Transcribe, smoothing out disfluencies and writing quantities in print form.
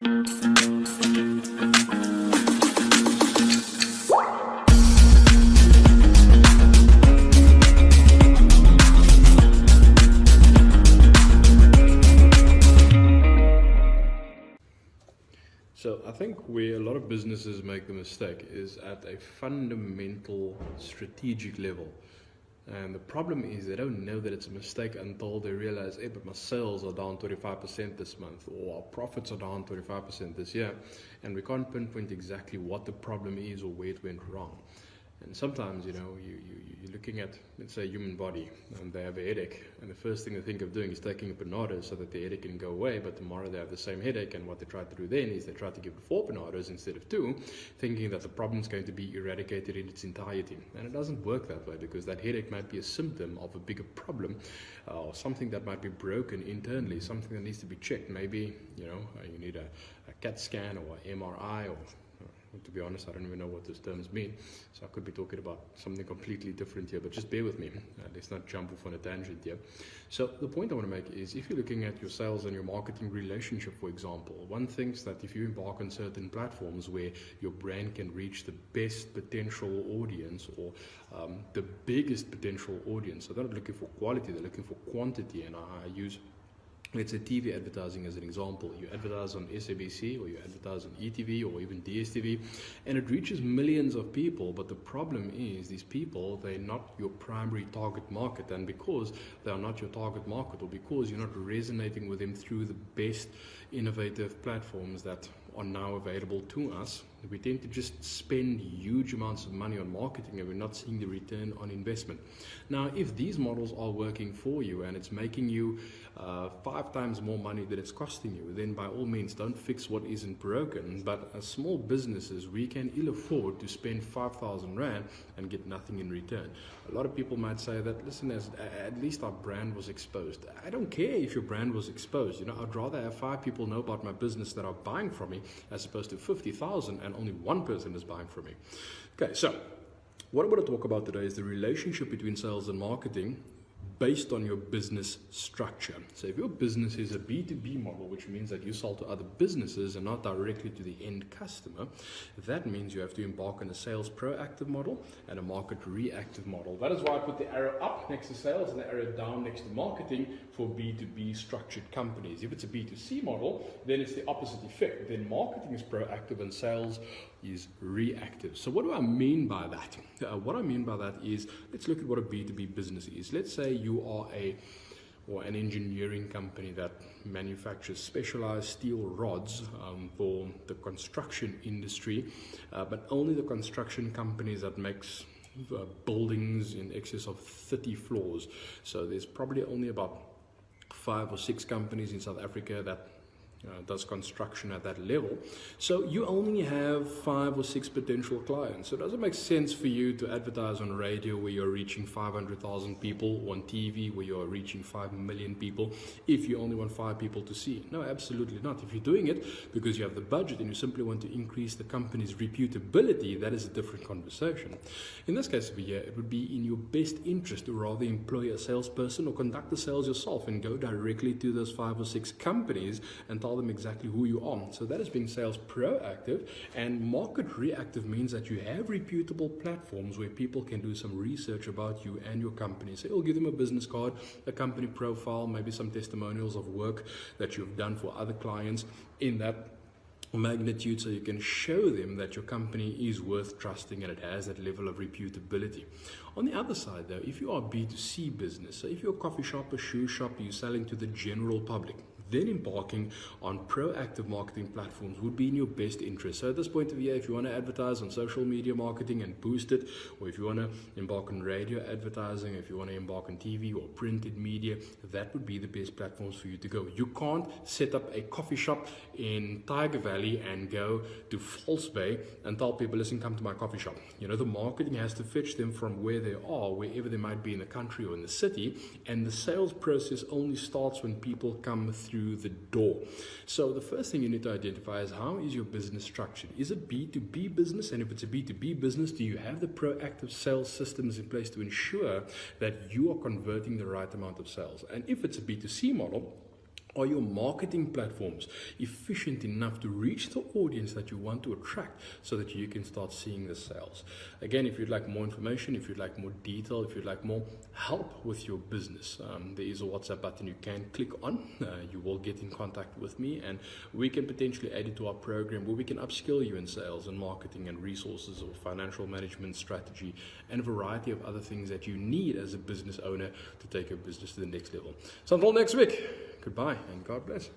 So I think where a lot of businesses make the mistake is at a fundamental strategic level. And the problem is they don't know that it's a mistake until they realize, hey, but my sales are down 25% this month, or our profits are down 25% this year, and we can't pinpoint exactly what the problem is or where it went wrong. And sometimes, you're looking at, let's say, a human body, and they have a headache, and the first thing they think of doing is taking a Panado so that the headache can go away, but tomorrow they have the same headache, and what they try to do then is they try to give it 4 Panados instead of 2, thinking that the problem is going to be eradicated in its entirety. And it doesn't work that way, because that headache might be a symptom of a bigger problem, or something that might be broken internally, something that needs to be checked. Maybe, you need a CAT scan or MRI, or to be honest, I don't even know what those terms mean, so I could be talking about something completely different here, but just bear with me. Let's not jump off on a tangent here. So the point I want to make is, if you're looking at your sales and your marketing relationship, for example, one thinks that if you embark on certain platforms where your brand can reach the best potential audience, or the biggest potential audience, so they're not looking for quality, they're looking for quantity. And I use, let's say, TV advertising as an example. You advertise on SABC, or you advertise on ETV, or even DSTV, and it reaches millions of people. But the problem is, these people, they're not your primary target market, and because they are not your target market, or because you're not resonating with them through the best innovative platforms that are now available to us, we tend to just spend huge amounts of money on marketing, and we're not seeing the return on investment. Now, if these models are working for you and it's making you 5 times more money than it's costing you, then by all means don't fix what isn't broken. But as small businesses, we can ill afford to spend 5,000 Rand and get nothing in return. A lot of people might say that, listen, at least our brand was exposed. I don't care if your brand was exposed. I'd rather have 5 people know about my business that are buying from me, as opposed to 50,000 and only 1 person is buying from me. Okay, so what I want to talk about today is the relationship between sales and marketing based on your business structure. So if your business is a B2B model, which means that you sell to other businesses and not directly to the end customer, that means you have to embark on a sales proactive model and a market reactive model. That is why I put the arrow up next to sales and the arrow down next to marketing for B2B structured companies. If it's a B2C model, then it's the opposite effect. Then marketing is proactive and sales is reactive. So what do I mean by that? What I mean by that is, let's look at what a B2B business is. Let's say you are an engineering company that manufactures specialized steel rods for the construction industry, but only the construction companies that makes buildings in excess of 30 floors. So there's probably only about 5 or 6 companies in South Africa that does construction at that level. So you only have 5 or 6 potential clients. So does it make sense for you to advertise on radio where you're reaching 500,000 people, or on TV where you're reaching 5 million people, if you only want 5 people to see? No, absolutely not. If you're doing it because you have the budget and you simply want to increase the company's reputability, that is a different conversation. In this case over here, it would be in your best interest to rather employ a salesperson or conduct the sales yourself and go directly to those 5 or 6 companies and tell them exactly who you are. So that is being sales proactive. And market reactive means that you have reputable platforms where people can do some research about you and your company. So you'll give them a business card, a company profile, maybe some testimonials of work that you've done for other clients in that magnitude, so you can show them that your company is worth trusting and it has that level of reputability. On the other side though, if you are a B2C business, so if you're a coffee shop, a shoe shop, you're selling to the general public, then embarking on proactive marketing platforms would be in your best interest. So at this point of year, if you want to advertise on social media marketing and boost it, or if you want to embark on radio advertising, if you want to embark on TV or printed media, that would be the best platforms for you to go. You can't set up a coffee shop in Tiger Valley and go to False Bay and tell people, listen, come to my coffee shop. The marketing has to fetch them from where they are, wherever they might be in the country or in the city, and the sales process only starts when people come through the door. So the first thing you need to identify is, how is your business structured? Is it B2B business? And if it's a B2B business, do you have the proactive sales systems in place to ensure that you are converting the right amount of sales? And if it's a B2C model, Are your marketing platforms efficient enough to reach the audience that you want to attract so that you can start seeing the sales? Again, if you'd like more information, if you'd like more detail, if you'd like more help with your business, there is a WhatsApp button you can click on. You will get in contact with me, and we can potentially add it to our program where we can upskill you in sales and marketing and resources or financial management strategy and a variety of other things that you need as a business owner to take your business to the next level. So until next week, goodbye and God bless.